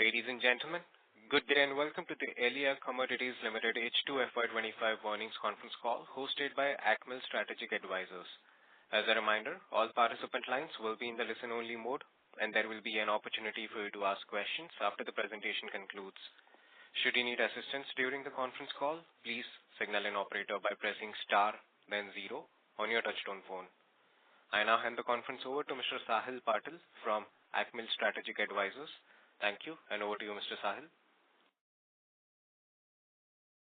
Ladies and gentlemen, good day and welcome to the Aelea Commodities Ltd H2 FY’25 earnings conference call hosted by Ackmill Strategic Advisors. As a reminder, all participant lines will be in the listen-only mode, and there will be an opportunity for you to ask questions after the presentation concludes. Should you need assistance during the conference call, please signal an operator by pressing star, then 0 on your touchtone phone. I now hand the conference over to Mr. Sahil Patil from Ackmill Strategic Advisors. Thank you, and over to you, Mr. Sahil.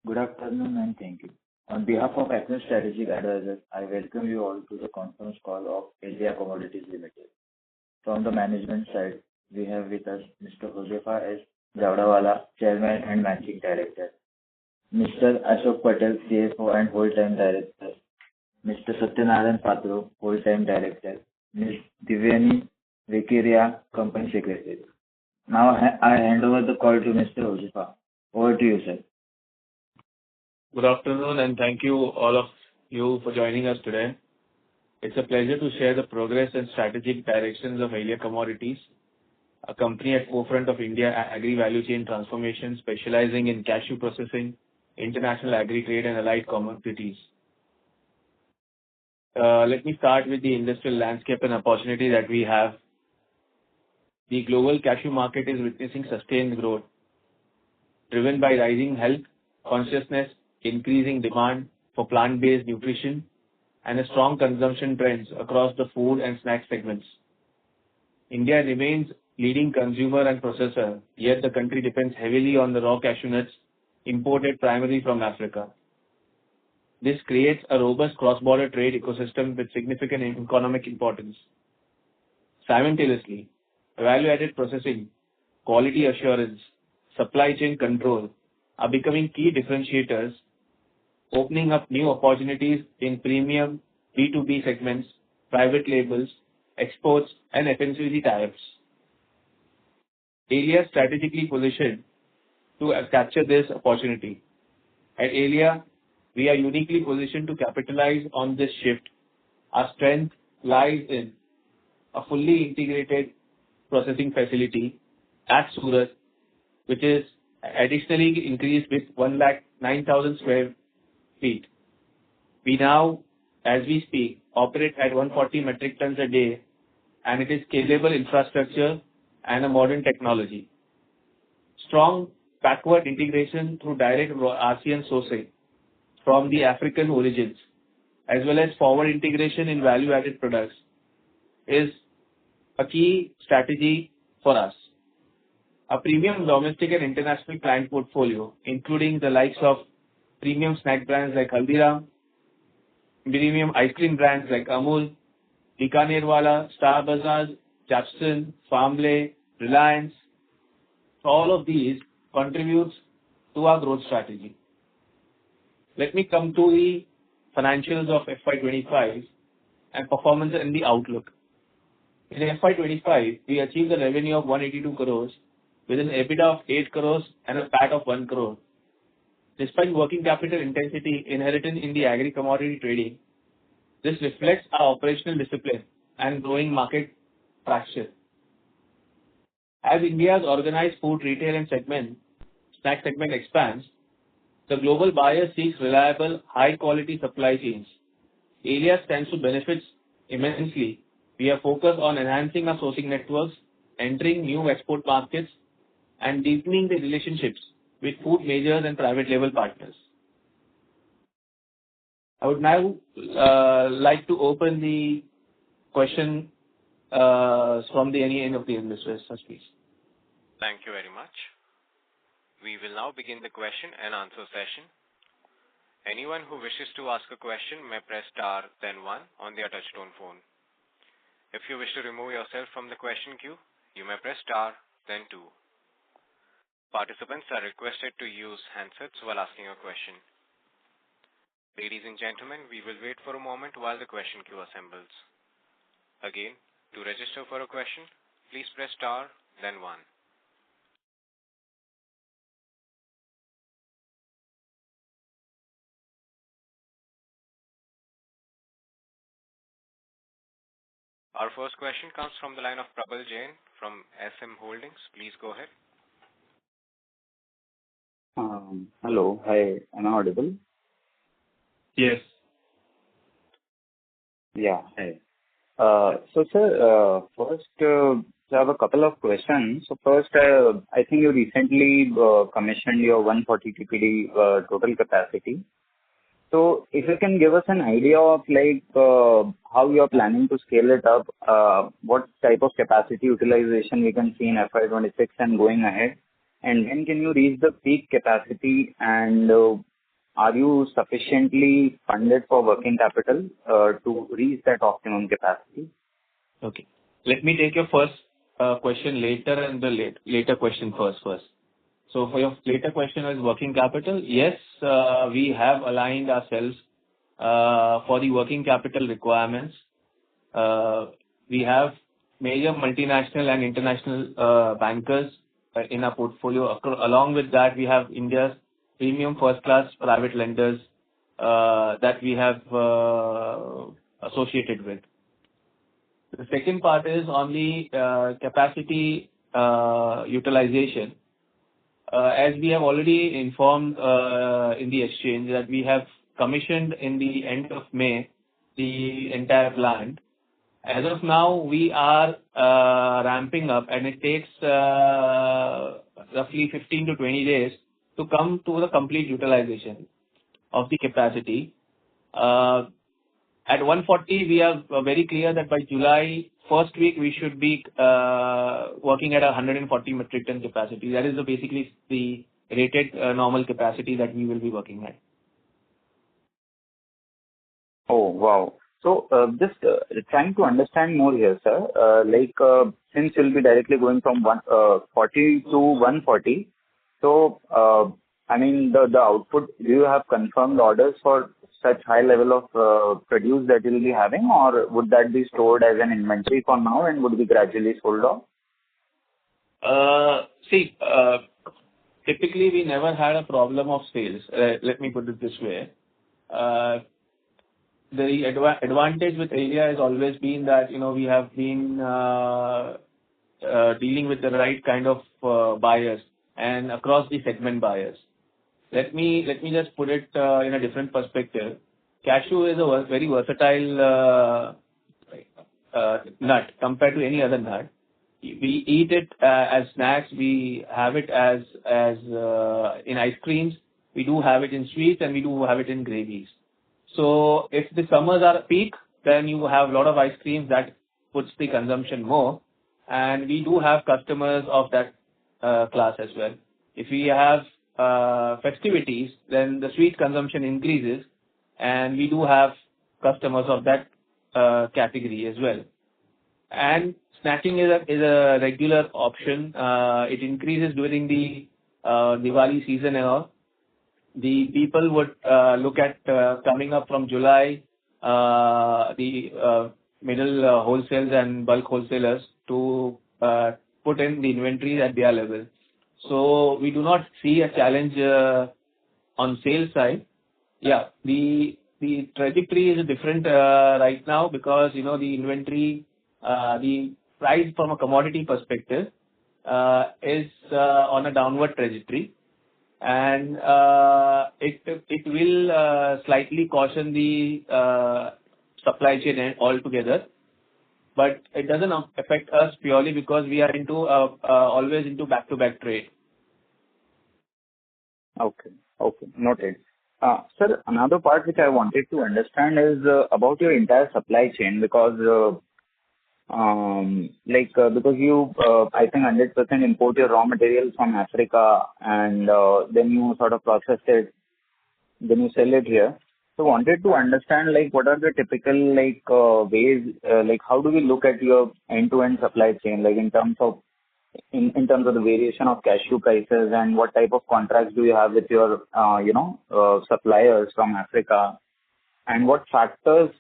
Good afternoon and thank you. On behalf of Ackmill Strategic Advisors, I welcome you all to the conference call of Aelea Commodities Ltd. From the management side, we have with us Mr. Josefa S. Javdawala, Chairman and Managing Director, Mr. Ashok Patel, CFO and Whole-Time Director, Mr. Satyanarayan Patro, Whole-Time Director, Ms. Divyani Vekiria, Company Secretary. Now I hand over the call to Mr. Josefa. Over to you, sir. Good afternoon and thank you all of you for joining us today. It's a pleasure to share the progress and strategic directions of Aelea Commodities, a company at forefront of India agri-value chain transformation specializing in cashew processing, international agri-trade and allied commodities. Let me start with the industrial landscape and opportunity that we have. The global cashew market is witnessing sustained growth, driven by rising health consciousness, increasing demand for plant-based nutrition, and a strong consumption trends across the food and snack segments. India remains leading consumer and processor, yet the country depends heavily on the raw cashew nuts imported primarily from Africa. This creates a robust cross-border trade ecosystem with significant economic importance. Simultaneously, value-added processing, quality assurance, supply chain control are becoming key differentiators, opening up new opportunities in premium B2B segments, private labels, exports, and FMCG tie-ups. Aelea is strategically positioned to capture this opportunity. At Aelea, we are uniquely positioned to capitalize on this shift. Our strength lies in a fully integrated processing facility at Surat, which is additionally increased with 109,000 square feet. We now, as we speak, operate at 140 metric tons a day, and it is scalable infrastructure and a modern technology. Strong backward integration through direct ASEAN sourcing from the African origins, as well as forward integration in value-added products, is a key strategy for us. A premium domestic and international client portfolio, including the likes of premium snack brands like Haldiram, premium ice cream brands like Amul, Bikanerwala, Star Bazaar, Japson, Farmlay, Reliance, all of these contributes to our growth strategy. Let me come to the financials of FY’25 and performance and the outlook. In FY’25, we achieved a revenue of 182 crores with an EBITDA of 8 crores and a PAT of 1 crore. Despite working capital intensity inherent in the agri-commodity trading, this reflects our operational discipline and growing market traction. As India's organized food retail and snack segment expands, the global buyer seeks reliable, high-quality supply chains. Aelea stands to benefit immensely. We are focused on enhancing our sourcing networks, entering new export markets, and deepening the relationships with food majors and private label partners. I would now like to open the question from any of the investors, please. Thank you very much. We will now begin the question and answer session. Anyone who wishes to ask a question may press star then 1 on their touchtone phone. If you wish to remove yourself from the question queue, you may press star then 2. Participants are requested to use handsets while asking a question. Ladies and gentlemen, we will wait for a moment while the question queue assembles. Again, to register for a question, please press star then 1. Our first question comes from the line of Prabal Jain from SM Holdings. Please go ahead. Hello. Hi. Am I audible? Yes. Yeah. Hi. Sir, first, I have a couple of questions. So first, I think you recently commissioned your 140 TPD total capacity. So if you can give us an idea of how you are planning to scale it up, what type of capacity utilization we can see in FY'26 and going ahead, and when can you reach the peak capacity, and are you sufficiently funded for working capital to reach that optimum capacity? Okay. Let me take your first question later and the later question first. So for your later question is working capital. Yes, we have aligned ourselves for the working capital requirements. We have major multinational and international bankers in our portfolio. Along with that, we have India's premium first-class private lenders that we have associated with. The second part is on the capacity utilization. As we have already informed in the exchange that we have commissioned in the end of May the entire plant. As of now, we are ramping up, and it takes roughly 15 to 20 days to come to the complete utilization of the capacity. At 140, we are very clear that by July first week, we should be working at 140 metric ton capacity. That is basically the rated normal capacity that we will be working at. Oh, wow. So just trying to understand more here, sir. Since you'll be directly going from 140 to 140, so I mean the output. Do you have confirmed orders for such high level of produce that you'll be having, or would that be stored as an inventory for now and would be gradually sold off? Typically we never had a problem of sales. Let me put it this way. The advantage with Aelea has always been that, we have been dealing with the right kind of buyers and across the segment buyers. Let me just put it in a different perspective. Cashew is a very versatile nut compared to any other nut. We eat it as snacks. We have it as in ice creams. We do have it in sweets, and we do have it in gravies. So if the summers are peak, then you have a lot of ice creams that puts the consumption more. And we do have customers of that class as well. If we have festivities, then the sweet consumption increases, and we do have customers of that category as well. And snacking is a regular option. It increases during the Diwali season and all. The people would look at coming up from July, the middle wholesales and bulk wholesalers to put in the inventory at their level. So we do not see a challenge on sales side. Yeah, the trajectory is different right now because the inventory, the price from a commodity perspective is on a downward trajectory, and it will slightly caution the supply chain altogether. But it doesn't affect us purely because we are always into back-to-back trade. Okay. Noted. Sir, another part which I wanted to understand is about your entire supply chain because because you, I think 100% import your raw materials from Africa and then you sort of process it, then you sell it here. So wanted to understand what are the typical ways, how do we look at your end-to-end supply chain, in terms of the variation of cashew prices and what type of contracts do you have with your suppliers from Africa, and what factors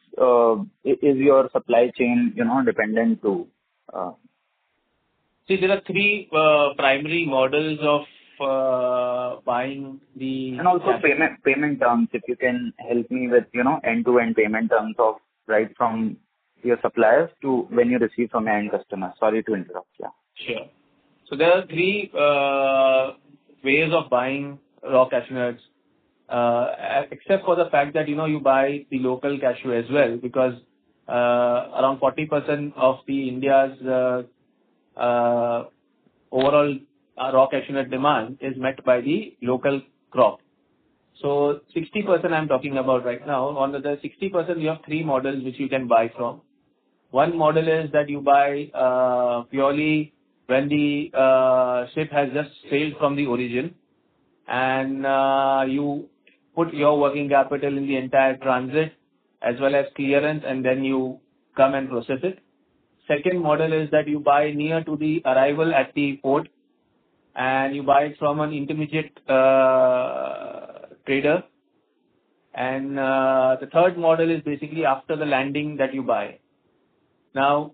is your supply chain dependent to? See, there are three primary models of buying the... And also payment terms, if you can help me with, end-to-end payment terms of right from your suppliers to when you receive from your end customer. Sorry to interrupt. Yeah. Sure. So there are three ways of buying raw cashew nuts, except for the fact that, you buy the local cashew as well, because around 40% of the India's overall raw cashew nut demand is met by the local crop. So 60% I'm talking about right now. On the 60%, you have three models which you can buy from. One model is that you buy purely when the ship has just sailed from the origin, and you put your working capital in the entire transit as well as clearance, and then you come and process it. Second model is that you buy near to the arrival at the port, and you buy it from an intermediate trader. And the third model is basically after the landing that you buy. Now,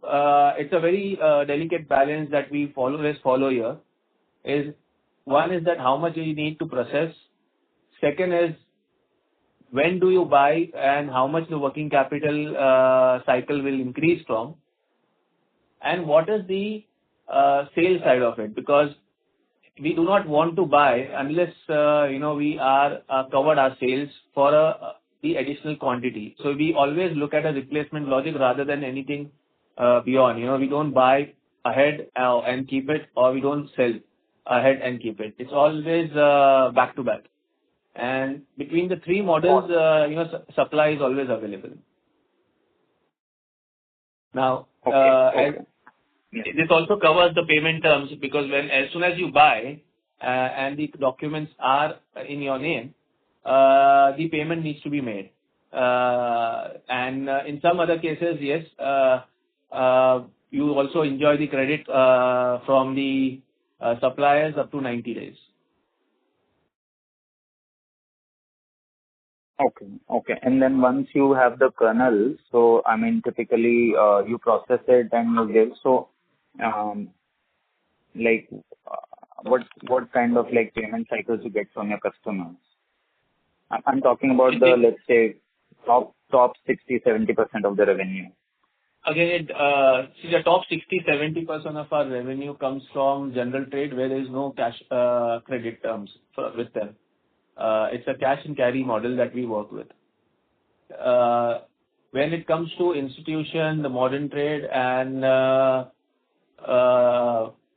it's a very delicate balance that we follow here. One is that how much you need to process. Second is when do you buy and how much the working capital cycle will increase from. And what is the sales side of it? Because we do not want to buy unless we are covered our sales for the additional quantity. So we always look at a replacement logic rather than anything beyond. We don't buy ahead and keep it, or we don't sell ahead and keep it. It's always back to back. And between the three models, supply is always available. Now, this also covers the payment terms, because as soon as you buy and the documents are in your name, the payment needs to be made. And in some other cases, yes, you also enjoy the credit from the suppliers up to 90 days. Okay. And then once you have the kernel, so I mean, typically you process it and you give. So, what kind of payment cycles you get from your customers? I'm talking about the, let's say, top 60-70% of the revenue. Again, see, the top 60-70% of our revenue comes from general trade, where there is no cash credit terms with them. It's a cash and carry model that we work with. When it comes to institution, the modern trade, and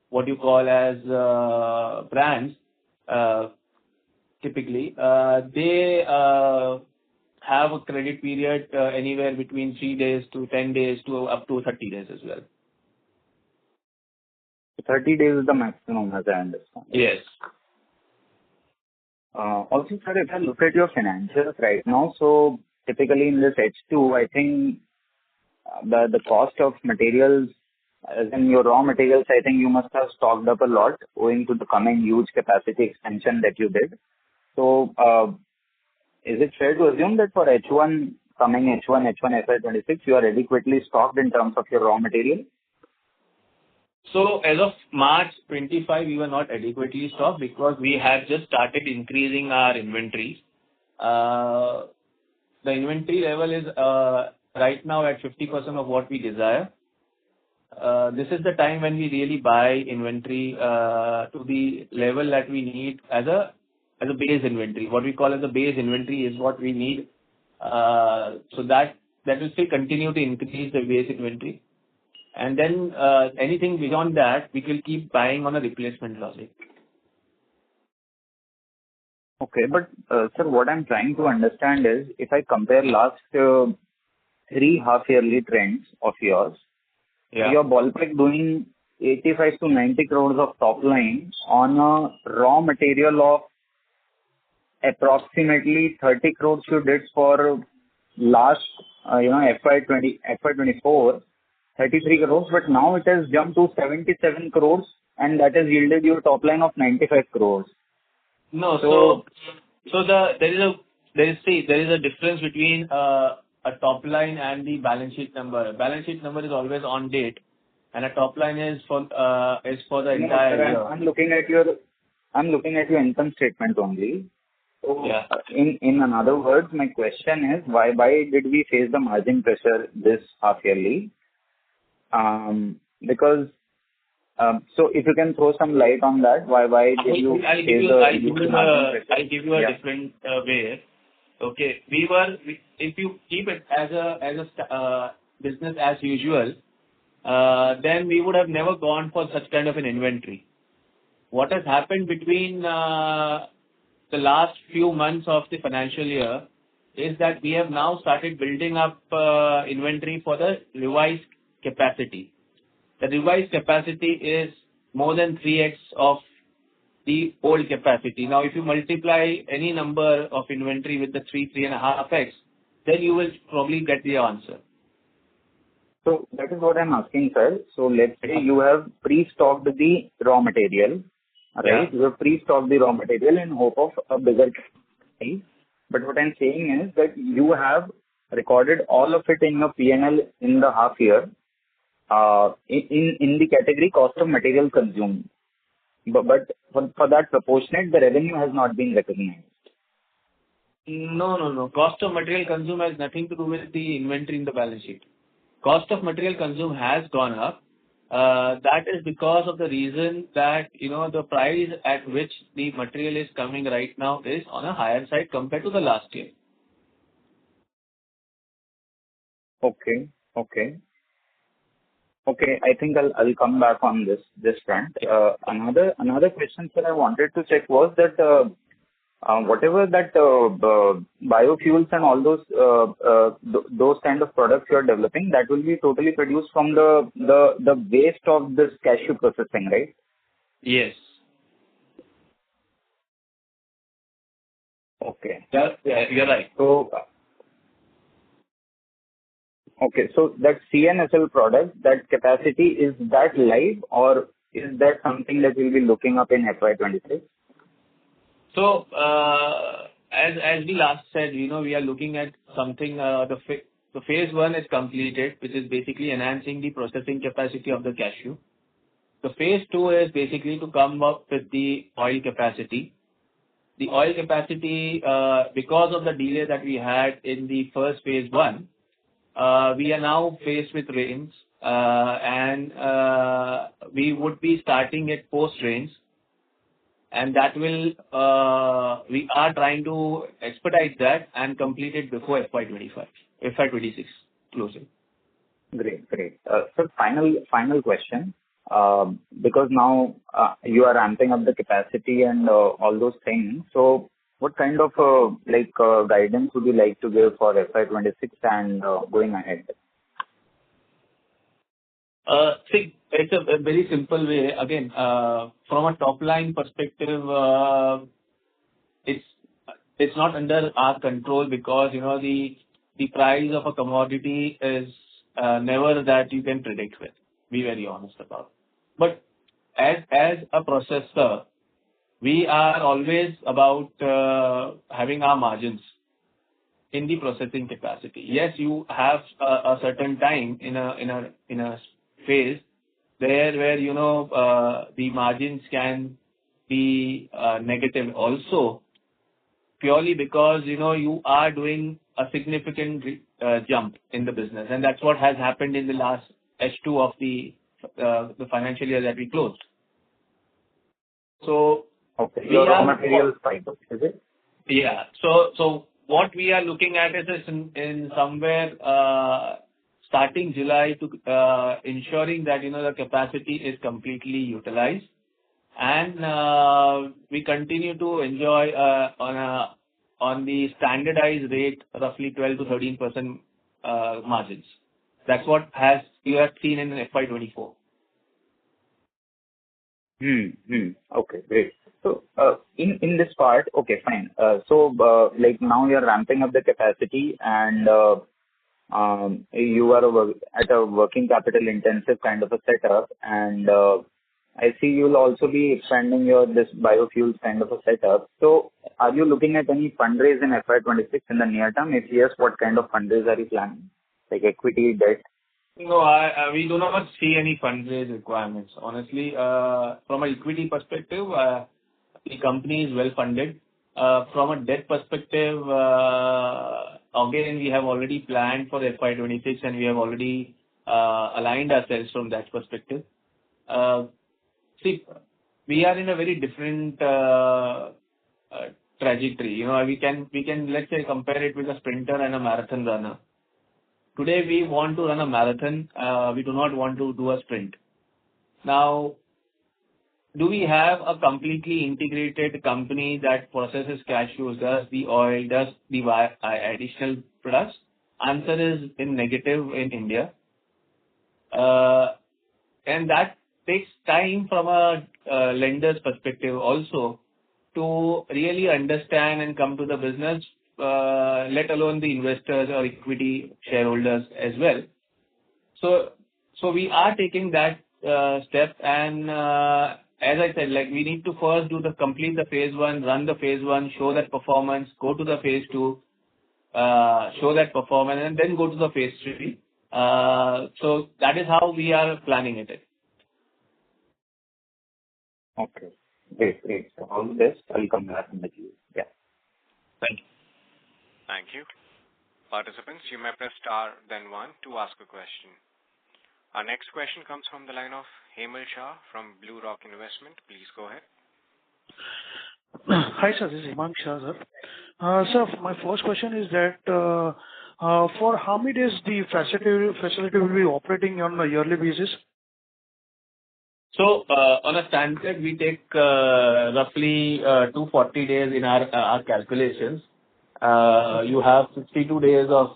what you call as brands, typically, they have a credit period anywhere between 3 days to 10 days to up to 30 days as well. 30 days is the maximum, as I understand. Yes. Also, sir, if I look at your financials right now, so typically in this H2, I think the cost of materials, as in your raw materials, I think you must have stocked up a lot owing to the coming huge capacity expansion that you did. So, is it fair to assume that for H1 FY'26, you are adequately stocked in terms of your raw material? So as of March 25, we were not adequately stocked because we had just started increasing our inventory. The inventory level is right now at 50% of what we desire. This is the time when we really buy inventory to the level that we need as a base inventory. What we call as a base inventory is what we need. So that will still continue to increase the base inventory. And then anything beyond that, we will keep buying on a replacement logic. Okay, but sir, what I'm trying to understand is, if I compare last 3 half-yearly trends of yours, you're ballpark doing 85 to 90 crores of top line on a raw material of approximately 30 crores you did for last, FY'24. 33 crores, but now it has jumped to 77 crores, and that has yielded you a top line of 95 crores. No, so there is a difference between a top line and the balance sheet number. Balance sheet number is always on date, and a top line is for the entire year. I'm looking at your income statement only. So, in other words, my question is, why did we face the margin pressure this half yearly? Because So if you can throw some light on that, why did you I'll face the huge margin pressure? I'll give you a different way. Okay. If you keep it as a business as usual, then we would have never gone for such kind of an inventory. What has happened between the last few months of the financial year is that we have now started building up inventory for the revised capacity. The revised capacity is more than 3x of the old capacity. Now, if you multiply any number of inventory with the 3.5x, then you will probably get the answer. So that is what I'm asking, sir. So let's say you have pre-stocked the raw material, right? Yeah. You have pre-stocked the raw material in hope of a bigger price. But what I'm saying is that you have recorded all of it in your P&L in the half year, in the category cost of material consumed. But for that proportionate, the revenue has not been recognized. No. Cost of material consumed has nothing to do with the inventory in the balance sheet. Cost of material consumed has gone up. That is because of the reason that, the price at which the material is coming right now is on a higher side compared to the last year. Okay. I think I'll come back on this front. Another question, sir, I wanted to check was that whatever that biofuels and all those kind of products you are developing, that will be totally produced from the waste of this cashew processing, right? Yes. Okay. Yeah, you're right. So that CNSL product, that capacity, is that live or is that something that we'll be looking up in FY'26? So, as we last said, we are looking at something, the phase 1 is completed, which is basically enhancing the processing capacity of the cashew. The phase 2 is basically to come up with the oil capacity. The oil capacity, because of the delay that we had in the first phase 1, we are now faced with rains, and we would be starting it post rains. And that will, we are trying to expedite that and complete it before FY'26 closing. Great. So final question, because now you are ramping up the capacity and all those things. So what kind of guidance would you like to give for FY'26 and going ahead? See, it's a very simple way. Again, from a top line perspective, it's not under our control because the price of a commodity is never that you can predict with. Be very honest about. But as a processor, we are always about having our margins in the processing capacity. Yes, you have a certain time in a phase there where the margins can be negative also, purely because you are doing a significant jump in the business, and that's what has happened in the last H2 of the financial year that we closed. So okay, your raw material side, is it? Yeah. So what we are looking at is in somewhere starting July to ensuring that the capacity is completely utilized, and we continue to enjoy on the standardized rate roughly 12 to 13% margins. That's what you have seen in FY'24. Okay, great. So in this part, okay, fine. So now you are ramping up the capacity and you are at a working capital intensive kind of a setup, and I see you'll also be expanding this biofuels kind of a setup. So are you looking at any fundraise in FY'26 in the near term? If yes, what kind of fundraise are you planning? Like equity, debt? No, we do not see any fundraise requirements. Honestly, from an equity perspective, the company is well funded. From a debt perspective, again, we have already planned for FY'26 and we have already aligned ourselves from that perspective. See, we are in a very different trajectory. We can let's say compare it with a sprinter and a marathon runner. Today we want to run a marathon. We do not want to do a sprint. Now, do we have a completely integrated company that processes cashews, does the oil, does the additional products? Answer is in negative in India. And that takes time from a lender's perspective also to really understand and come to the business, let alone the investors or equity shareholders as well. So we are taking that step, and as I said, like we need to first complete the phase 1, run the phase 1, show that performance, go to the phase 2, show that performance, and then go to the phase 3. So that is how we are planning it. Okay. Great. So all the best. I'll come back with you. Yeah. Thank you. Thank you. Participants, you may press star then 1 to ask a question. Our next question comes from the line of Hemal Shah from Blue Rock Investment. Please go ahead. Hi, sir. This is Hemang Shah, sir. Sir, my first question is that for how many days the facility will be operating on a yearly basis? So on a standard, we take roughly 240 days in our calculations. You have 62 days of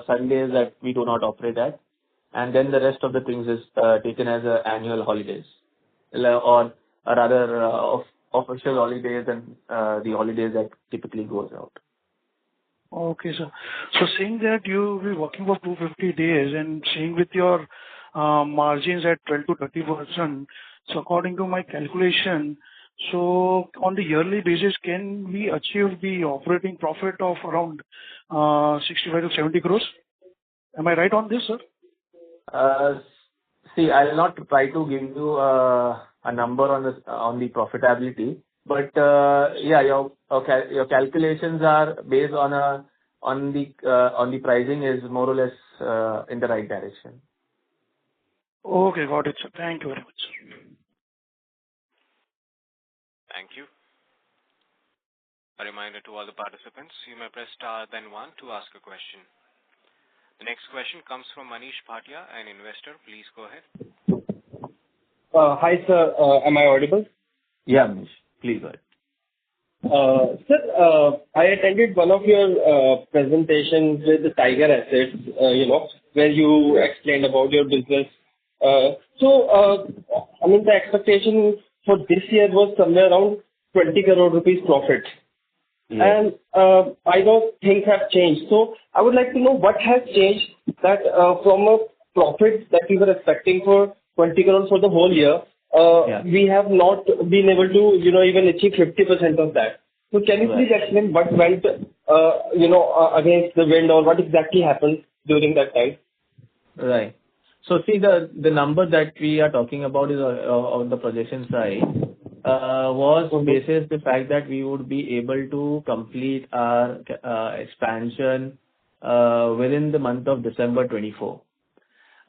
Sundays that we do not operate at, and then the rest of the things is taken as annual holidays, or rather official holidays and the holidays that typically goes out. Okay, sir. So seeing that you will be working for 250 days and seeing with your margins at 12 to 30%, so according to my calculation, so on the yearly basis, can we achieve the operating profit of around 65 to 70 crores? Am I right on this, sir? See, I'll not try to give you a number on the profitability, but yeah, your calculations are based on the pricing is more or less in the right direction. Okay, got it, sir. Thank you very much, sir. Thank you. A reminder to all the participants, you may press star then 1 to ask a question. The next question comes from Manish Bhatia, an investor. Please go ahead. Hi, sir. Am I audible? Yeah, Manish. Please go ahead. Sir, I attended one of your presentations with the Tiger Assets, where you explained about your business. The expectation for this year was somewhere around 20 crore rupees profit. Yes. And I know things have changed. So I would like to know what has changed that from a profit that we were expecting for 20 crores for the whole year, we have not been able to, even achieve 50% of that. So can you please explain what went, against the wind, or what exactly happened during that time? Right. So see, the number that we are talking about is on the projection side was basis the fact that we would be able to complete our expansion within the month of December 24.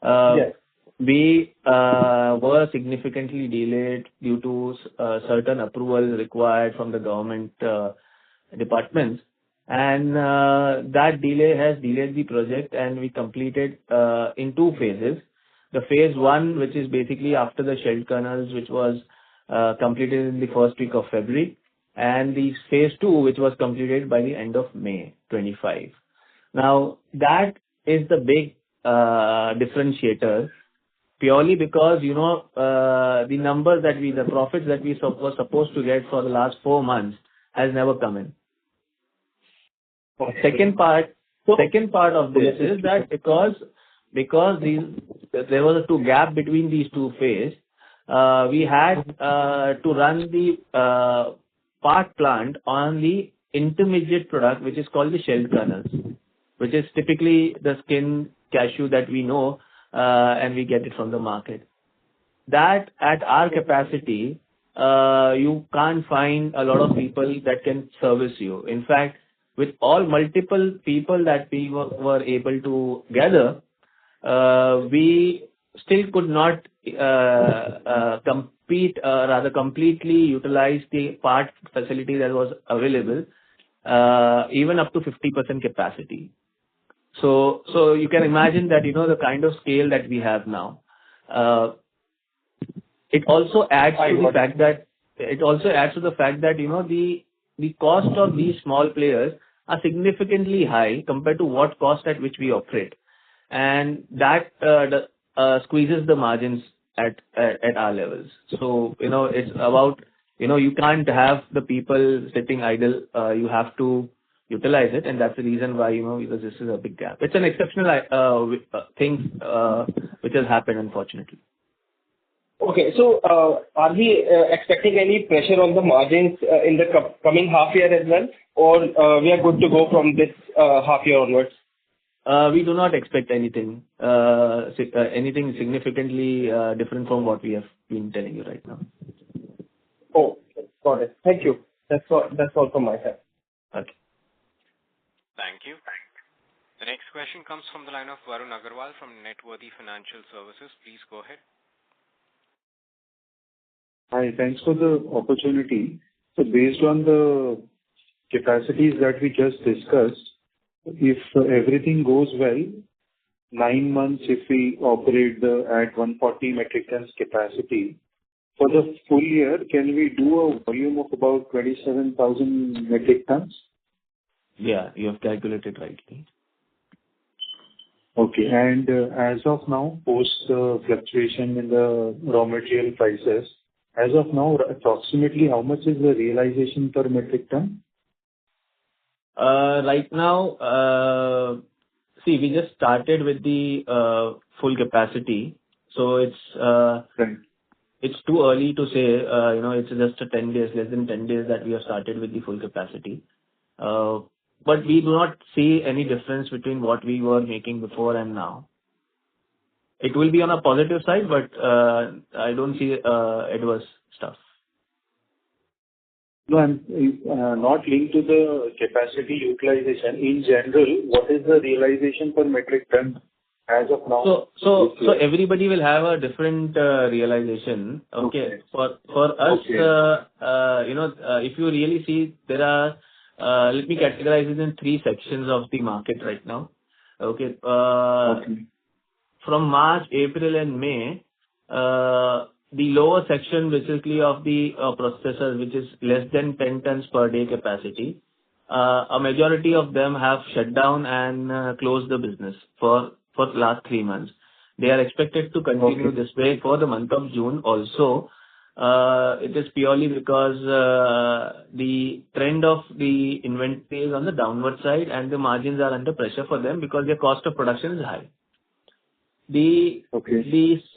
Yes. We were significantly delayed due to certain approvals required from the government departments, and that delay has delayed the project, and we completed in 2 phases. The phase 1, which is basically after the shell kernels, which was completed in the first week of February, and the phase 2, which was completed by the end of May 25. Now, that is the big differentiator, purely because, the numbers that the profits that we were supposed to get for the last 4 months has never come in. Okay. Second part of this is that because there was a gap between these 2 phases, we had to run the part plant on the intermediate product, which is called the shell kernels, which is typically the skin cashew that we know, and we get it from the market. That at our capacity, you can't find a lot of people that can service you. In fact, with all multiple people that we were able to gather, we still could not rather completely utilize the part facility that was available, even up to 50% capacity. So you can imagine that, the kind of scale that we have now. It also adds to the fact that the cost of these small players are significantly high compared to what cost at which we operate, and that squeezes the margins at our levels. So it's about, you can't have the people sitting idle. You have to utilize it, and that's the reason why, because this is a big gap. It's an exceptional thing which has happened, unfortunately. Okay. So, are we expecting any pressure on the margins in the coming half year as well, or we are good to go from this half year onwards? We do not expect anything significantly different from what we have been telling you right now. Oh, got it. Thank you. That's all from my side. Okay. Thank you. The next question comes from the line of Varun Agarwal from Networthy Financial Services. Please go ahead. Hi, thanks for the opportunity. So based on the capacities that we just discussed, if everything goes well, 9 months if we operate at 140 metric tons capacity, for the full year, can we do a volume of about 27,000 metric tons? Yeah, you have calculated rightly. Okay. And as of now, post the fluctuation in the raw material prices, as of now, approximately how much is the realization per metric ton? Right now, we just started with the full capacity, so Right. it's too early to say. It's just 10 days, less than 10 days that we have started with the full capacity. But we do not see any difference between what we were making before and now. It will be on a positive side, but I don't see adverse stuff. No, I'm not linked to the capacity utilization. In general, what is the realization per metric ton as of now? So everybody will have a different realization. Okay. For us, if you really see, there are, let me categorize it in 3 sections of the market right now. Okay. From March, April, and May, the lower section, basically of the processors, which is less than 10 tons per day capacity, a majority of them have shut down and closed the business for the last 3 months. They are expected to continue this way for the month of June also. It is purely because the trend of the inventory is on the downward side and the margins are under pressure for them because their cost of production is high. The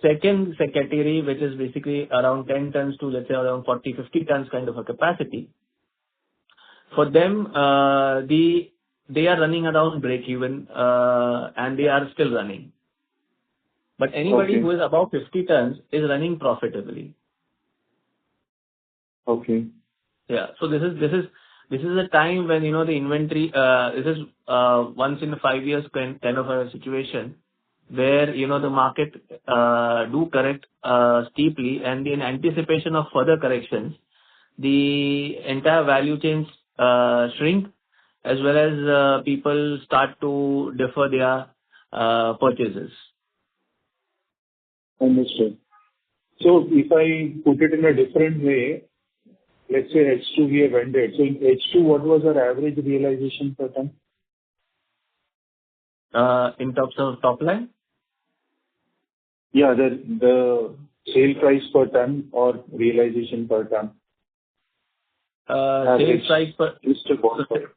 second category, which is basically around 10 tons to, let's say, around 40-50 tons kind of a capacity, for them, they are running around break even and they are still running. But anybody who is above 50 tons is running profitably. Okay. Yeah. So this is a time when, the inventory, this is once in 5 years kind of a situation where, the market do correct steeply, and in anticipation of further corrections, the entire value chains shrink, as well as people start to defer their purchases. Understood. So if I put it in a different way, let's say H2 we have ended. So in H2, what was our average realization per ton? In terms of top line? Yeah, the sale price per ton or realization per ton. Sales price per Just a ballpark.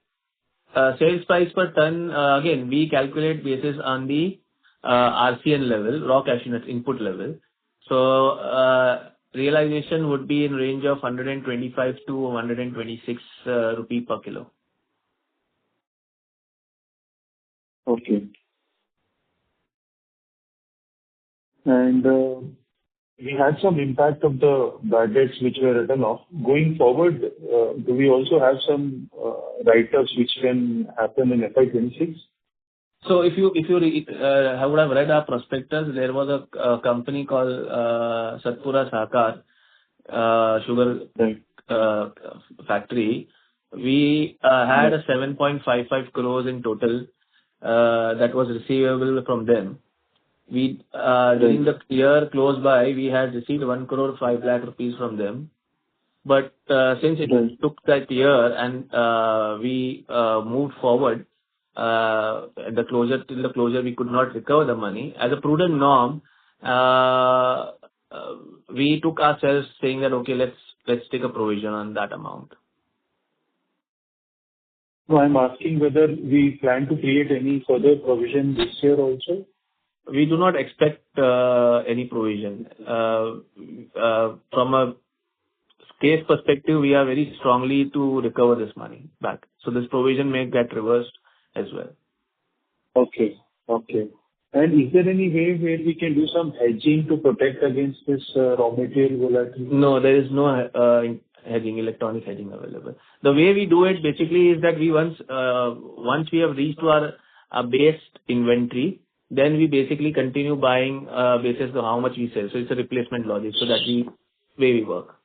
Sales price per ton, again, we calculate basis on the RCN level, raw cashew nut input level. So realization would be in range of 125 to 126 rupee per kilo. Okay. And we had some impact of the bad debts which were written off. Going forward, do we also have some write-offs which can happen in FY'26? So if you would have read our prospectus, there was a company called Satpura Sahakar, sugar factory, we had a 7.55 crores in total that was receivable from them. We during the year close by, we had received 1 crore 5 lakh rupees from them. But since it took that year and we moved forward, at the closure, till the closure, we could not recover the money. As a prudent norm, we took ourselves saying that, okay, let's take a provision on that amount. No, I'm asking whether we plan to create any further provision this year also. We do not expect any provision. From a case perspective, we are very strongly to recover this money back. So this provision may get reversed as well. Okay. And is there any way where we can do some hedging to protect against this raw material volatility? No, there is no hedging, electronic hedging available. The way we do it basically is that we once we have reached to our base inventory, then we basically continue buying basis of how much we sell. So it's a replacement logic. So that's the way we work.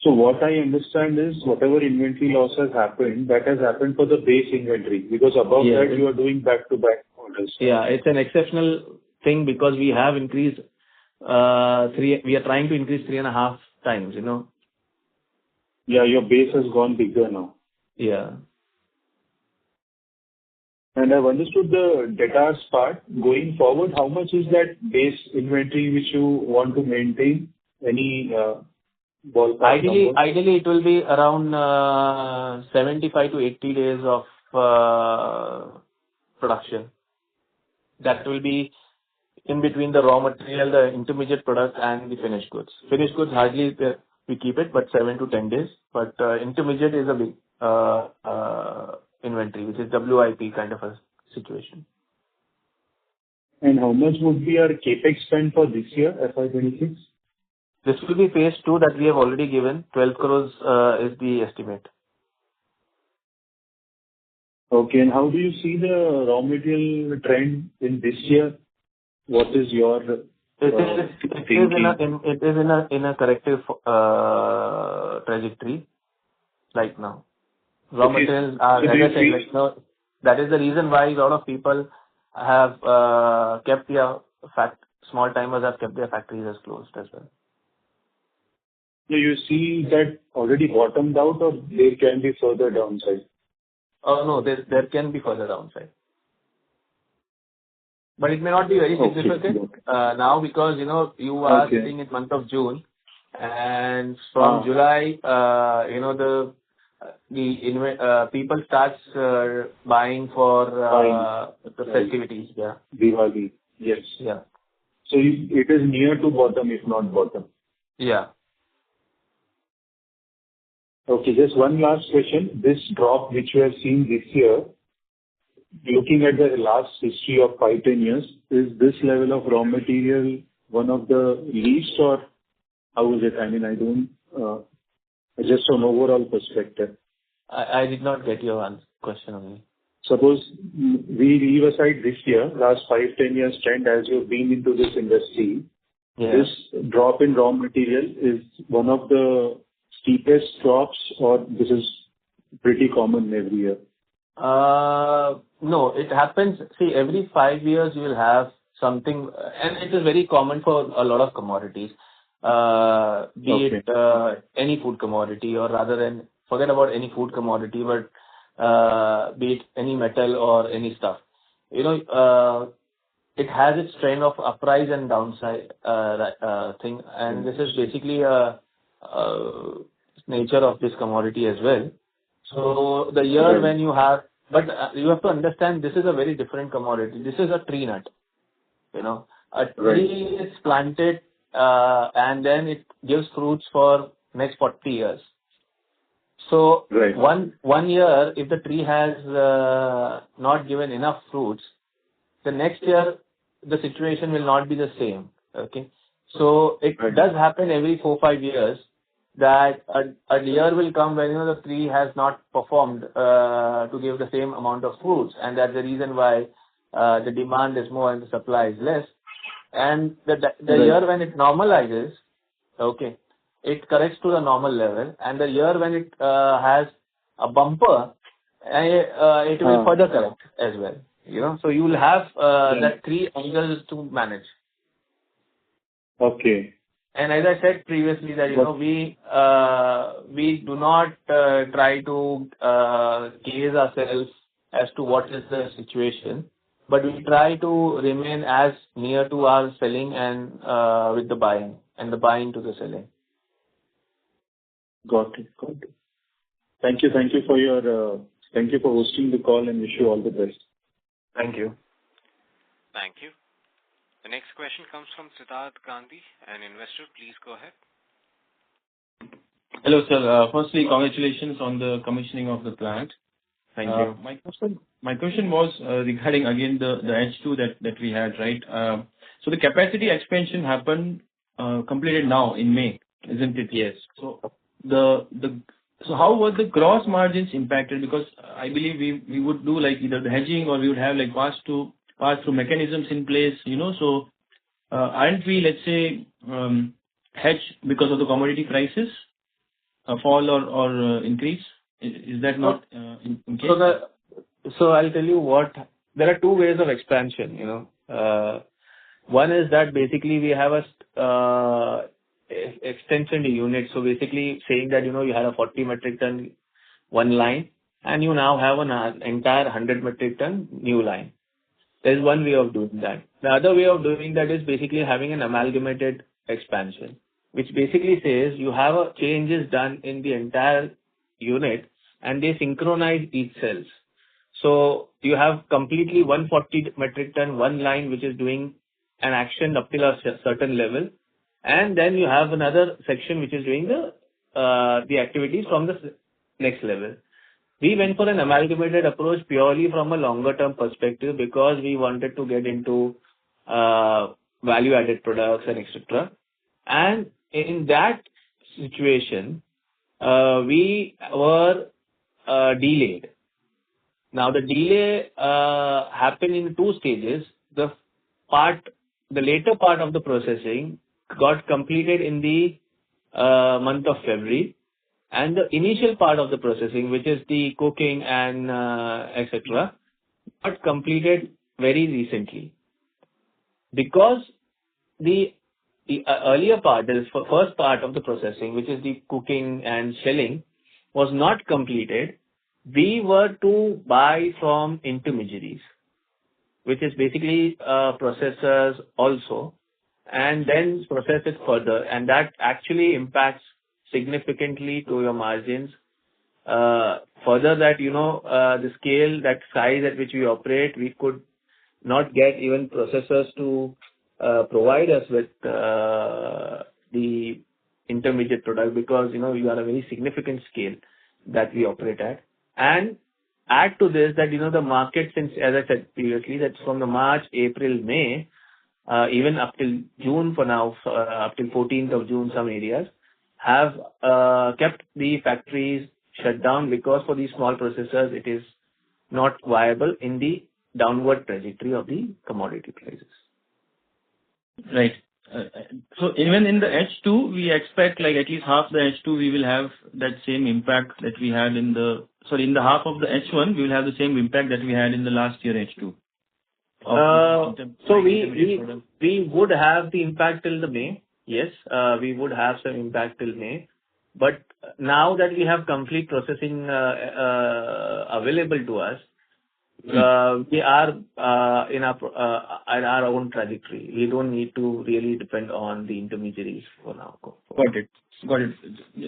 So what I understand is whatever inventory loss has happened, that has happened for the base inventory, because above that you are doing back-to-back orders. Yeah, it's an exceptional thing because we have increased we are trying to increase 3.5 times, Yeah, your base has gone bigger now. Yeah. And I've understood the debtors part. Going forward, how much is that base inventory which you want to maintain? Any ballpark number? Ideally, it will be around 75 to 80 days of production. That will be in between the raw material, the intermediate product, and the finished goods. Finished goods, hardly we keep it, but 7 to 10 days. But intermediate is a big inventory, which is WIP kind of a situation. And how much would be our capex spend for this year, FY'26? This will be phase 2 that we have already given. 12 crores is the estimate. Okay, and how do you see the raw material trend in this year? What is your thinking? It is in a corrective trajectory right now. Raw materials are, as I said, that is the reason why a lot of people have kept their small timers have kept their factories as closed as well. Do you see that already bottomed out, or there can be further downside? Oh no, there can be further downside. But it may not be very significant now because, you are sitting in month of June, and from July, the people starts buying for the festivities. Yeah. Diwali. Yes. Yeah. So it is near to bottom, if not bottom. Yeah. Okay, just one last question. This drop which we have seen this year, looking at the last history of 5-10 years, is this level of raw material one of the least, or how is it? I mean, I don't, just from overall perspective. I did not get your question only. Suppose we leave aside this year, last 5-10 years trend as you've been into this industry, this drop in raw material is one of the steepest drops, or this is pretty common every year? No, it happens. See, every 5 years you will have something, and it is very common for a lot of commodities, be it any food commodity, or rather than forget about any food commodity, but be it any metal or any stuff. It has its trend of uprise and downside thing, and this is basically a nature of this commodity as well. So the year when you have, but you have to understand, this is a very different commodity. This is a tree nut. A tree is planted and then it gives fruits for next 40 years. So one year, if the tree has not given enough fruits, the next year the situation will not be the same. Okay, so it does happen every 4-5 years that a year will come when the tree has not performed to give the same amount of fruits, and that's the reason why the demand is more and the supply is less. And the year when it normalizes, okay, it corrects to the normal level, and the year when it has a bumper, it will further correct as well. So you will have that three angles to manage. Okay. And as I said previously, that we do not try to gauge ourselves as to what is the situation, but we try to remain as near to our selling and with the buying, and the buying to the selling. Got it. Thank you for hosting the call, and wish you all the best. Thank you. Thank you. The next question comes from Siddharth Gandhi, an investor. Please go ahead. Hello, sir. Firstly, congratulations on the commissioning of the plant. Thank you. My question was regarding again the H2 that we had, right? So the capacity expansion happened completed now in May, isn't it? Yes. So so how were the gross margins impacted? Because I believe we would do like either the hedging, or we would have like pass through mechanisms in place. So aren't we, let's say, hedge because of the commodity prices fall or increase? Is that not in case? So I'll tell you what. There are two ways of expansion. One is that basically we have a extension unit. So basically saying that you had a 40 metric ton one line, and you now have an entire 100 metric ton new line. There's one way of doing that. The other way of doing that is basically having an amalgamated expansion, which basically says you have changes done in the entire unit and they synchronize each cells. So you have completely 140 metric ton one line which is doing an action up till a certain level, and then you have another section which is doing the activities from the next level. We went for an amalgamated approach purely from a longer term perspective because we wanted to get into value added products and etc. And in that situation, we were delayed. Now the delay happened in two stages. The later part of the processing got completed in the month of February, and the initial part of the processing, which is the cooking and etc., got completed very recently. Because the earlier part, the first part of the processing, which is the cooking and shelling, was not completed, we were to buy from intermediaries, which is basically processors also, and then process it further, and that actually impacts significantly to your margins. Further that, the scale, that size at which we operate, we could not get even processors to provide us with the intermediate product because, you are a very significant scale that we operate at. And add to this that, the market, since, as I said previously, that from the March, April, May, even up till June for now, up till 14th of June, some areas have kept the factories shut down because for these small processors, it is not viable in the downward trajectory of the commodity prices. Right. So even in the H2, we expect like at least half the H2 we will have that same impact that we had in the half of the H1 we will have the same impact that we had in the last year H2. So we would have the impact till the May. Yes, we would have some impact till May. But now that we have complete processing available to us, we are in our own trajectory. We don't need to really depend on the intermediaries for now. Got it.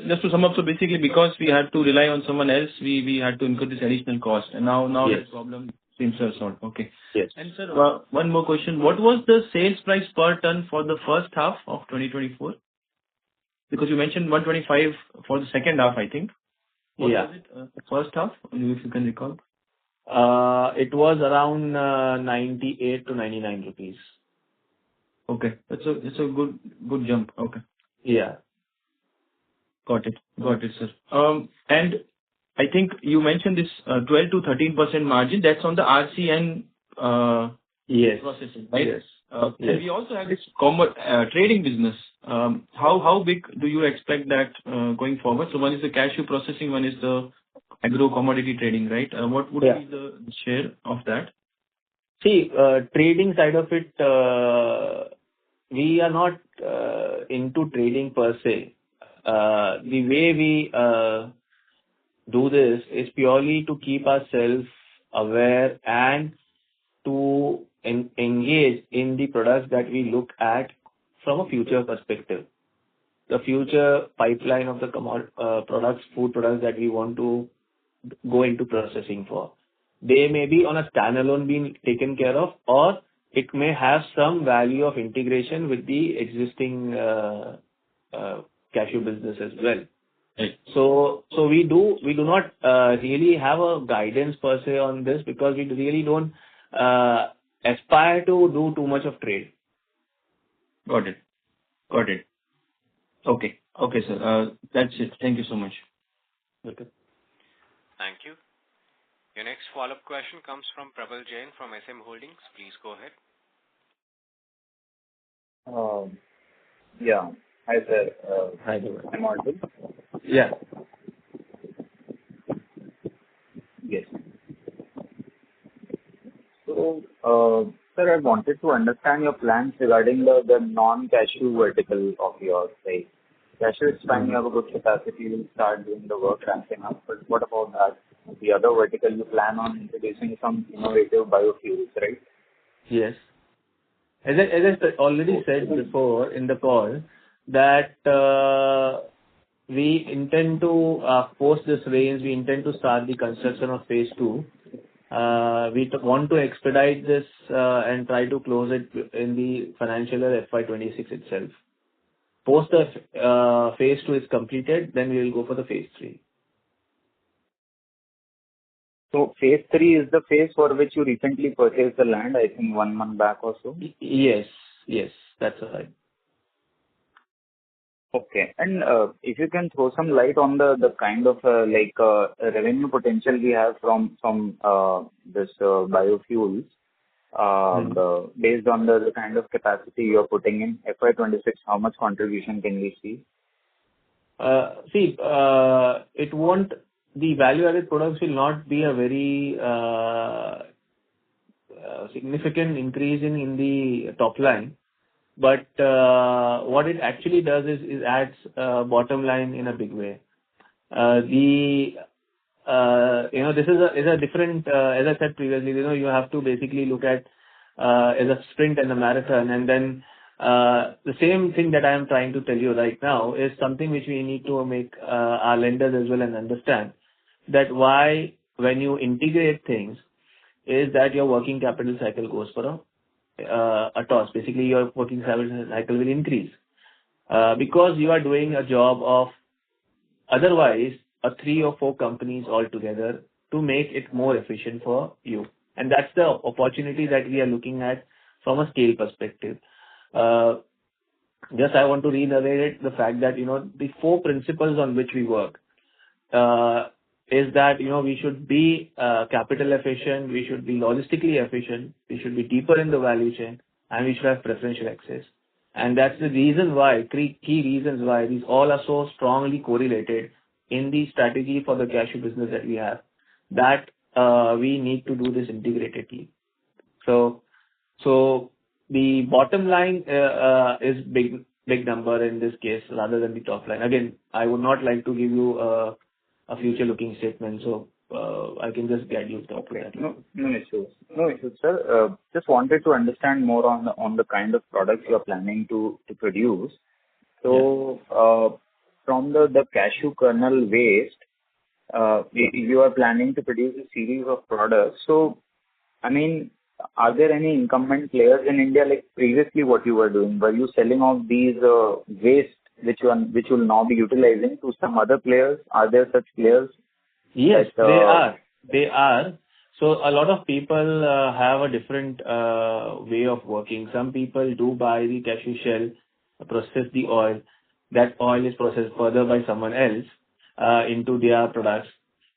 Just to sum up, so basically because we had to rely on someone else, we had to incur this additional cost, and now yes. The problem seems to have solved. Okay. Yes. And sir, one more question. What was the sales price per ton for the first half of 2024? Because you mentioned 125 for the second half, I think. What was it? The first half, if you can recall. It was around 98 to 99 rupees. Okay, it's a good jump. Okay. Yeah. Got it, sir. And I think you mentioned this 12 to 13% margin. That's on the RCN yes. processing, right? Yes. Yes. And we also have this trading business. How big do you expect that going forward? So one is the cashew processing, one is the agro commodity trading, right? What would be the share of that? See, trading side of it, we are not into trading per se. The way we do this is purely to keep ourselves aware and to engage in the products that we look at from a future perspective. The future pipeline of the products, food products that we want to go into processing for. They may be on a standalone being taken care of, or it may have some value of integration with the existing cashew business as well. Right. So we do not really have a guidance per se on this, because we really don't aspire to do too much of trade. Got it. Okay, sir. That's it. Thank you so much. Okay. Thank you. Your next follow-up question comes from Prabal Jain from SM Holdings. Please go ahead. Yeah. Hi, sir. Hi, Prabal. I'm audible? Yeah. Yes. So, sir, I wanted to understand your plans regarding the non-cashew vertical of yours. Like, cashew is fine, you have a good capacity, you'll start doing the work ramping up. But what about that? The other vertical, you plan on introducing some innovative biofuels, right? Yes. As I already said before in the call, that we intend to post this rains, we intend to start the construction of phase 2. We want to expedite this and try to close it in the financial year FY'26 itself. Post the phase 2 is completed, then we will go for the phase 3. So phase 3 is the phase for which you recently purchased the land, I think 1 month back or so? Yes, that's right. Okay. And if you can throw some light on the kind of revenue potential we have from this biofuels, based on the kind of capacity you're putting in FY'26, how much contribution can we see? It won't. The value-added products will not be a very significant increase in the top line, but what it actually does is adds bottom line in a big way. This is a different, as I said previously, you have to basically look at as a sprint and a marathon, and then the same thing that I am trying to tell you right now is something which we need to make our lenders as well and understand that why when you integrate things is that your working capital cycle goes for a toss. Basically, your working capital cycle will increase because you are doing a job of otherwise 3 or 4 companies all together to make it more efficient for you. And that's the opportunity that we are looking at from a scale perspective. Just I want to reiterate the fact that, the 4 principles on which we work is that, we should be capital efficient, we should be logistically efficient, we should be deeper in the value chain, and we should have preferential access. And that's the reason why, 3 key reasons why these all are so strongly correlated in the strategy for the cashew business that we have, that we need to do this integratedly. So the bottom line is big number in this case rather than the top line. Again, I would not like to give you a future looking statement, so I can just guide you through that. No issues, sir. Just wanted to understand more on the kind of products you are planning to produce. So from the cashew kernel waste, you are planning to produce a series of products. So, I mean, are there any incumbent players in India, like previously what you were doing? Were you selling off these waste which will now be utilizing to some other players? Are there such players? Yes, they are. So a lot of people have a different way of working. Some people do buy the cashew shell, process the oil. That oil is processed further by someone else into their products.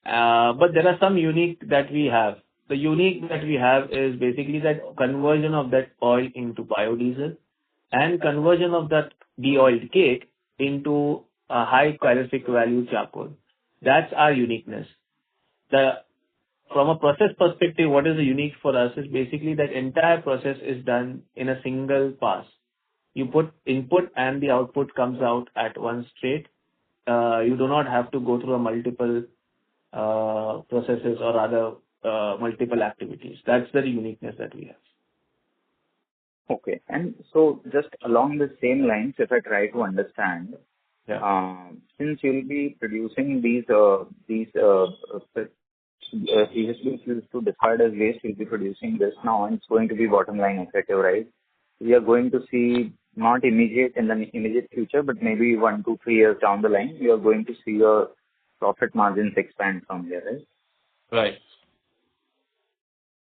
But there are some unique that we have. the unique that we have is basically that conversion of that oil into biodiesel and conversion of that de-oiled cake into a high calorific value charcoal. That's our uniqueness. From a process perspective, what is unique for us is basically that entire process is done in a single pass. You put input and the output comes out at one straight. You do not have to go through a multiple processes or other multiple activities. That's the uniqueness that we have. Okay. And so just along the same lines, if I try to understand, since you'll be producing these previously it used to discard as waste, you'll be producing this now, and it's going to be bottom line accretive, right? We are going to see not immediate in the immediate future, but maybe 1 to 3 years down the line, we are going to see your profit margins expand from here, right? Right.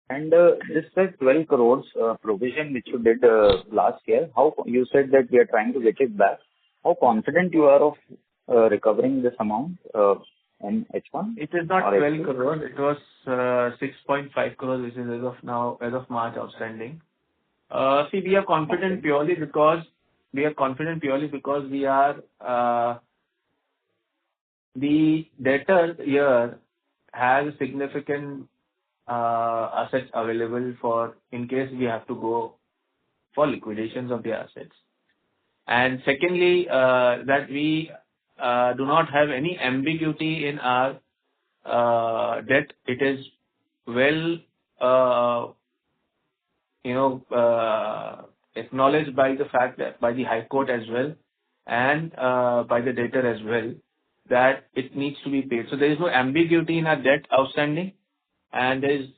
And this 12 crores provision which you did last year, how you said that we are trying to get it back. How confident you are of recovering this amount in H1? It is not 12 crores. It was 6.5 crores, which is as of now, as of March, outstanding. See, we are confident purely because we are the debtor here has significant assets available for in case we have to go for liquidations of the assets. And secondly, that we do not have any ambiguity in our debt. It is well, acknowledged by the fact that by the High Court as well and by the debtor as well that it needs to be paid. So there is no ambiguity in our debt outstanding, and there is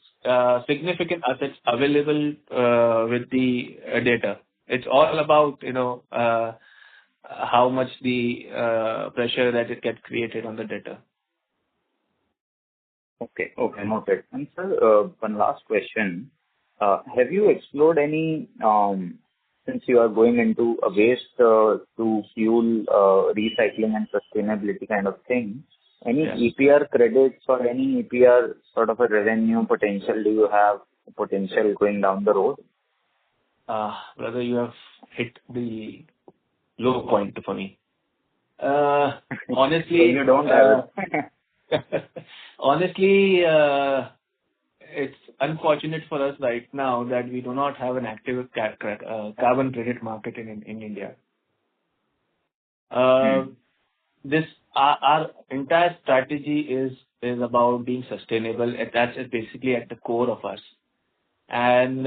significant assets available with the debtor. It's all about how much the pressure that it gets created on the debtor. Okay, noted. And sir, one last question. Have you explored any, since you are going into a waste to fuel recycling and sustainability kind of thing, any EPR credits or any EPR sort of a revenue potential do you have potential going down the road? Brother, you have hit the low point for me. Honestly, so you don't have it. Honestly, it's unfortunate for us right now that we do not have an active carbon credit market in India. This our entire strategy is about being sustainable. That's basically at the core of us. And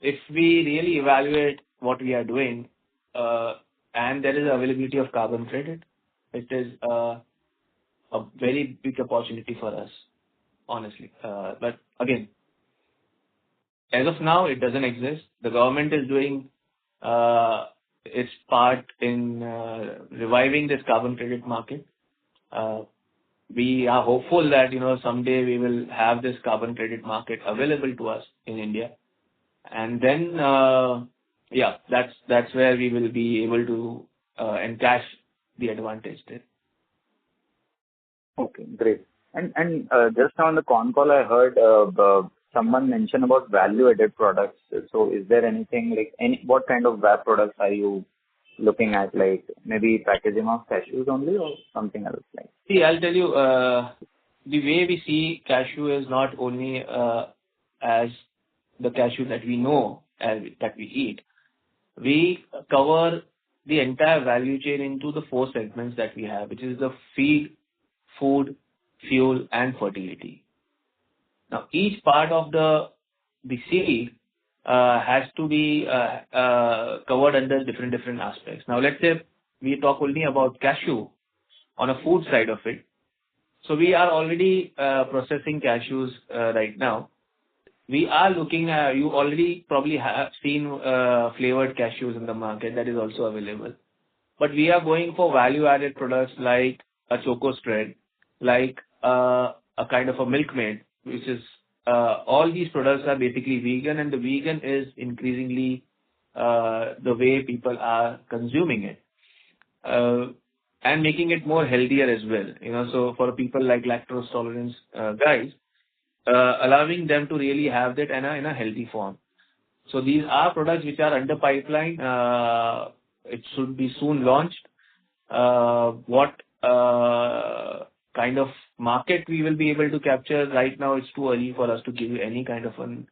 if we really evaluate what we are doing, and there is availability of carbon credit, it is a very big opportunity for us, honestly. But again, as of now, it doesn't exist. The government is doing its part in reviving this carbon credit market. We are hopeful that someday we will have this carbon credit market available to us in India, and then that's where we will be able to encash the advantage there. Okay, great. And just now on the Concall, I heard someone mention about value-added products. So is there anything what kind of VAP products are you looking at, like maybe packaging of cashews only or something else like? See, I'll tell you, the way we see cashew is not only as the cashew that we know that we eat. We cover the entire value chain into the 4 segments that we have, which is the feed, food, fuel, and fertility. Now, each part of the seed has to be covered under different aspects. Now, let's say we talk only about cashew on a food side of it. So we are already processing cashews right now. We are looking at, you already probably have seen flavored cashews in the market that is also available. But we are going for value-added products like a choco spread, like a kind of a milkmaid, which is all these products are basically vegan, and the vegan is increasingly the way people are consuming it, and making it more healthier as well. So for people like lactose tolerance guys, allowing them to really have that in a healthy form. So these are products which are under pipeline. It should be soon launched. What kind of market we will be able to capture right now, it's too early for us to give you any kind of an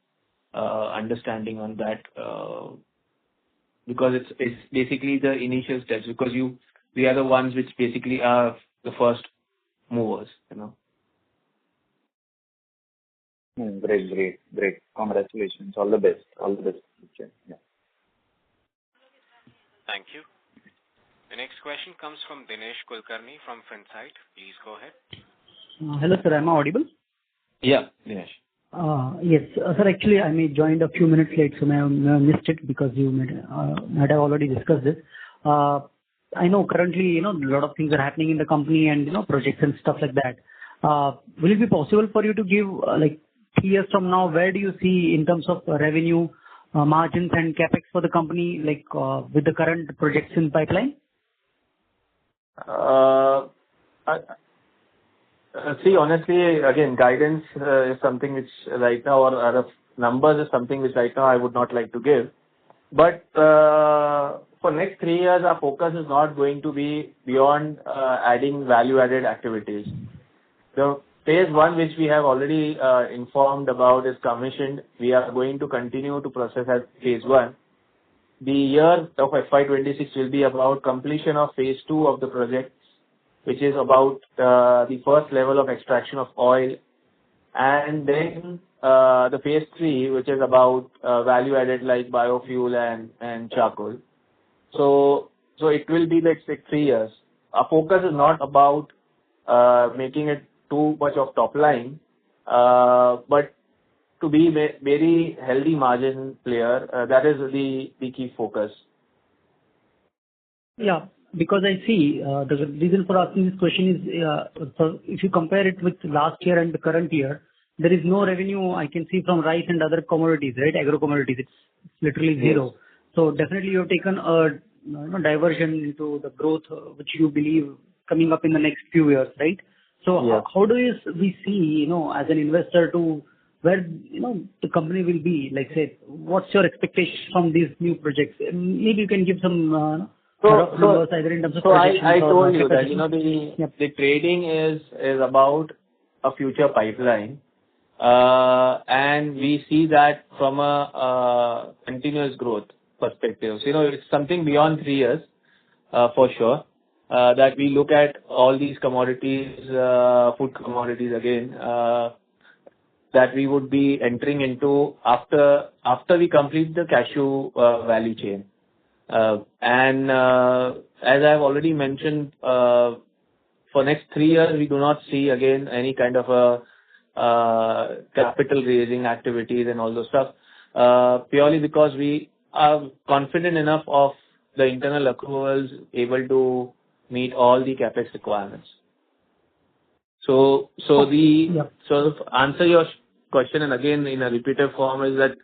understanding on that, because it's basically the initial steps, because we are the ones which basically are the first movers, Great. Congratulations. All the best. Yeah. Thank you. The next question comes from Dinesh Kulkarni from Finsight. Please go ahead. Hello, sir. Am I audible? Yeah, Dinesh. Yes. Sir, actually, I may joined a few minutes late, so may have missed it because you might have already discussed this. I know currently, a lot of things are happening in the company and, projects and stuff like that. Will it be possible for you to give, 3 years from now, where do you see in terms of revenue, margins and capex for the company, with the current projects in pipeline? See, honestly, again, guidance is something which right now, or numbers is something which right now I would not like to give. But for next 3 years, our focus is not going to be beyond adding value-added activities. The phase 1, which we have already informed about, is commissioned. We are going to continue to process at phase 1. The year of FY'26 will be about completion of phase 2 of the project, which is about the first level of extraction of oil, and then the phase 3, which is about value added like biofuel and charcoal. So it will be 3 years. Our focus is not about making it too much of top line, but to be very healthy margin player. That is the key focus. Yeah. Because I see the reason for asking this question is, so if you compare it with last year and the current year, there is no revenue I can see from rice and other commodities, right? Agro commodities, it's literally zero. Yes. So definitely you have taken a diversion into the growth which you believe coming up in the next few years, right? So yes. How do we see, as an investor, to where the company will be? Say, what's your expectation from these new projects? Maybe you can give some. So I told you that the trading is about a future pipeline, and we see that from a continuous growth perspective. So, it's something beyond 3 years, for sure, that we look at all these commodities, food commodities again, that we would be entering into after we complete the cashew value chain. And as I've already mentioned, for next 3 years, we do not see again any kind of a capital raising activities and all those stuff, purely because we are confident enough of the internal accruals able to meet all the capex requirements. So answer your question, and again in a repetitive form, is that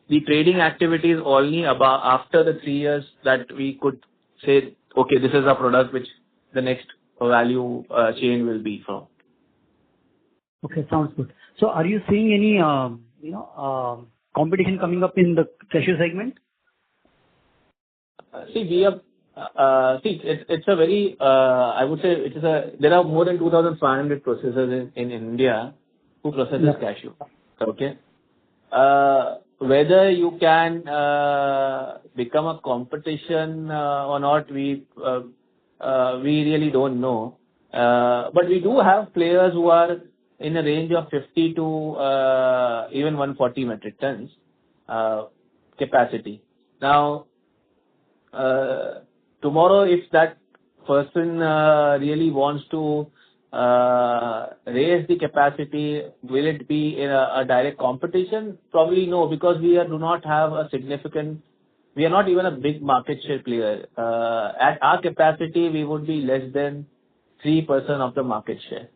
the trading activity is only about after the 3 years that we could say, okay, this is a product which the next value chain will be from. Okay, sounds good. So are you seeing any, competition coming up in the cashew segment? It's a very, I would say there are more than 2,500 processors in India who processes cashew. Okay. Whether you can become a competition or not, we really don't know. But we do have players who are in a range of 50 to even 140 metric tons capacity. Now, tomorrow, if that person really wants to raise the capacity, will it be in a direct competition? Probably no, because we do not have a significant, we are not even a big market share player. At our capacity, we would be less than 3% of the market share.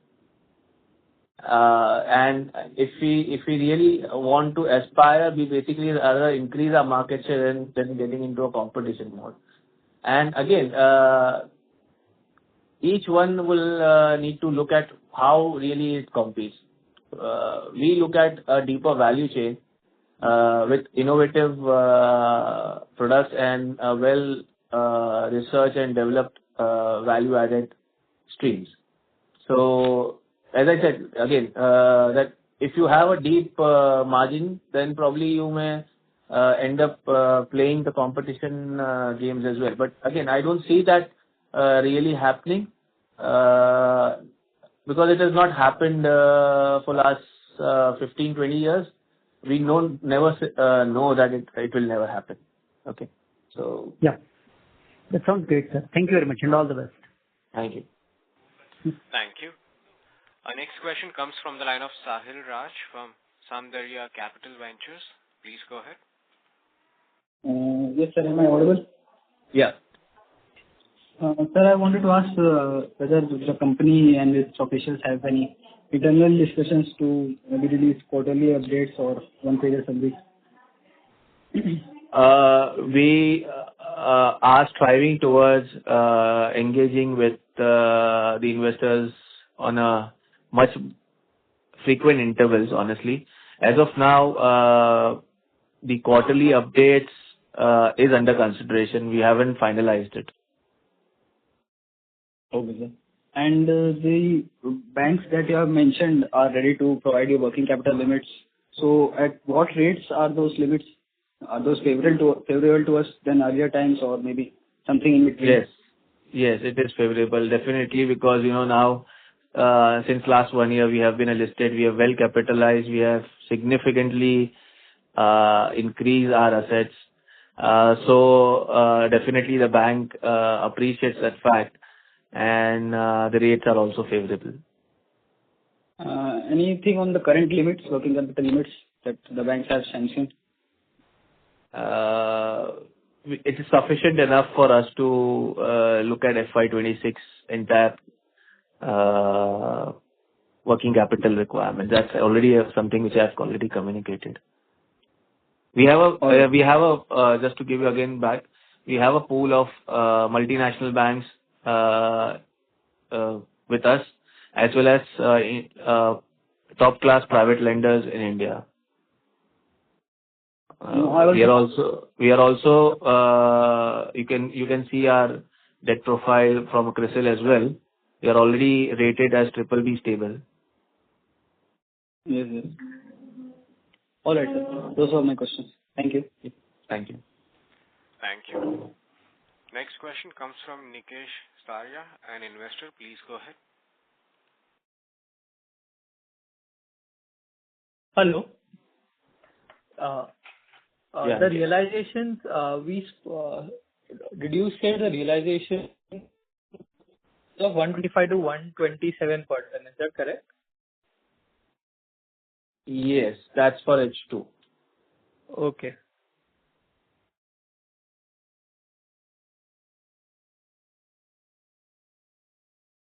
And if we really want to aspire, we basically rather increase our market share than getting into a competition mode. And again, each one will need to look at how really it competes. we look at a deeper value chain with innovative products and well research and developed value-added streams. So, as I said again, that if you have a deep margin, then probably you may end up playing the competition games as well. But again, I don't see that really happening because it has not happened for last 15, 20 years. We never know that it will never happen. Okay. So Yeah. That sounds great, sir. Thank you very much and all the best. thank you. Thank you. Our next question comes from the line of Sahil Raj from Samdarya Capital Ventures. Please go ahead. Yes, sir. Am I audible? Yeah. Sir, I wanted to ask whether the company and its officials have any internal discussions to maybe release quarterly updates or one-page surveys. We are striving towards engaging with the investors on a much frequent intervals, honestly. As of now, the quarterly updates is under consideration. We haven't finalized it. Okay, sir. And the banks that you have mentioned are ready to provide you working capital limits. So at what rates are those limits? Are those favorable to us than earlier times or maybe something in between? Yes. Yes, it is favorable, definitely, because, now, since last 1 year, we have been listed, we are well capitalized, we have significantly increased our assets. So definitely the bank appreciates that fact, and the rates are also favorable. Anything on the current limits, working capital limits that the banks have sanctioned? It is sufficient enough for us to look at FY'26 entire working capital requirement. That's already something which I have already communicated. We have a just to give you again back, we have a pool of multinational banks with us, as well as top class private lenders in India. We are also you can see our debt profile from CRISIL as well. We are already rated as BBB stable. Yes, yes. All right, sir. Those are my questions. Thank you. Thank you. Thank you. Next question comes from Nikesh Saria, an investor. Please go ahead. Hello. Yeah. The realizations, did you say the realization of 125 to 127 per ton? Is that correct? Yes, that's for H2. Okay.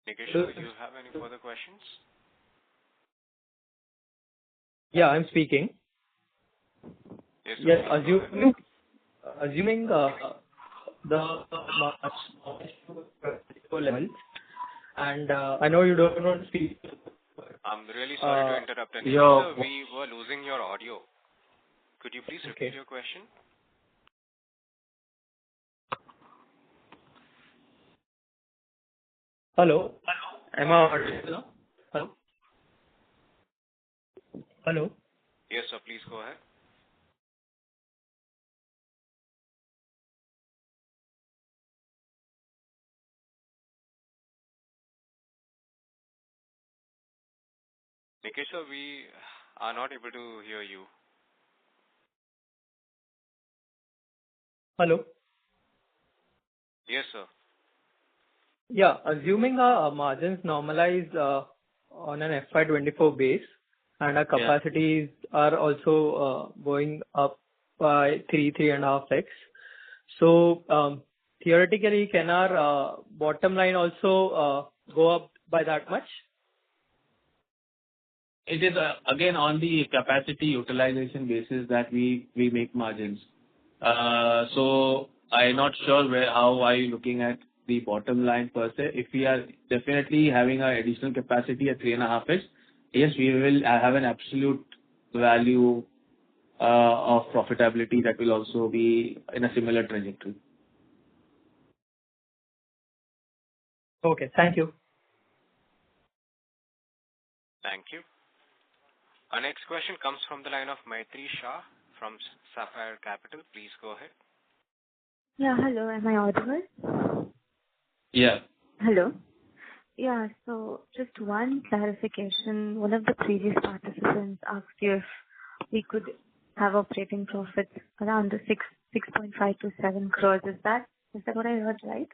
Nikesh, do you have any further questions? Yeah, I'm speaking. Yes, Yes, sir. assuming the level, and I know you don't want to speak. I'm really sorry to interrupt. And Yeah. sir, we were losing your audio. Could you please repeat your question? Hello. Am I audible? Hello. Hello. Yes, sir. Please go ahead. Nikesh, sir, we are not able to hear you. Hello. Yes, sir. Yeah, assuming our margins normalize on an FY'24 base, and our capacities are also going up by 3.5x. So theoretically, can our bottom line also go up by that much? It is again on the capacity utilization basis that we make margins. So I'm not sure how are you looking at the bottom line per se. If we are definitely having an additional capacity at 3.5x, yes, we will have an absolute value of profitability that will also be in a similar trajectory. Okay. Thank you. Thank you. Our next question comes from the line of Maitri Shah from Sapphire Capital. Please go ahead. Yeah, hello. Am I audible? Yeah. Hello. Yeah, so just one clarification. One of the previous participants asked you if we could have operating profits around the 6.5 to 7 crores. Is that what I heard right?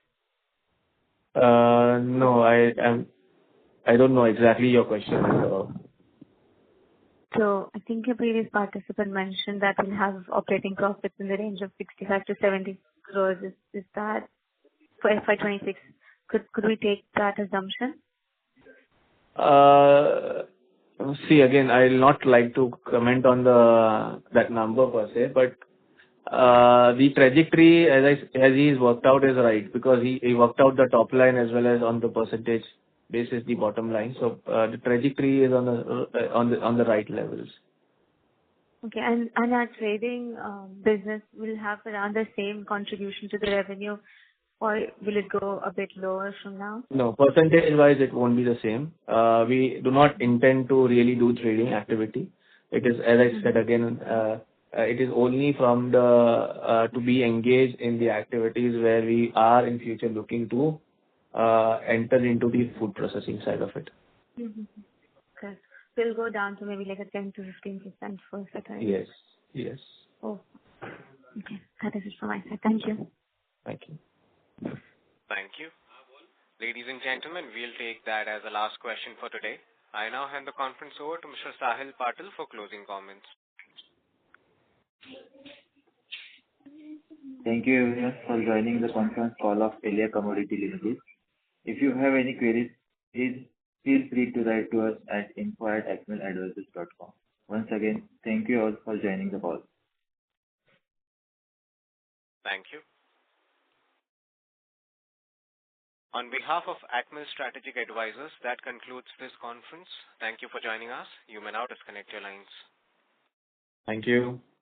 No, I don't know exactly your question. So I think a previous participant mentioned that we'll have operating profits in the range of 65 to 70 crores. Is that for FY'26? Could we take that assumption? See, again, I'll not like to comment on that number per se, but the trajectory as he's worked out is right, because he worked out the top line as well as on the percentage basis the bottom line. So the trajectory is on the right levels. Okay, and our trading business will have around the same contribution to the revenue, or will it go a bit lower from now? No, percentage-wise, it won't be the same. We do not intend to really do trading activity. It is, as I said again, it is only from to be engaged in the activities where we are in future looking to enter into the food processing side of it. Mm-hmm. Okay. So it'll go down to maybe like a 10 to 15% for a second. Yes. Oh, okay. That is it from my side. Thank you. Thank you. Thank you. Ladies and gentlemen, we'll take that as the last question for today. I now hand the conference over to Mr. Sahil Patil for closing comments. Thank you everyone for joining the conference call of Aelea Commodities Ltd. If you have any queries, please feel free to write to us at info@acmeladvisors.com. Once again, thank you all for joining the call. Thank you. On behalf of Acmel Strategic Advisors, that concludes this conference. Thank you for joining us. You may now disconnect your lines. Thank you.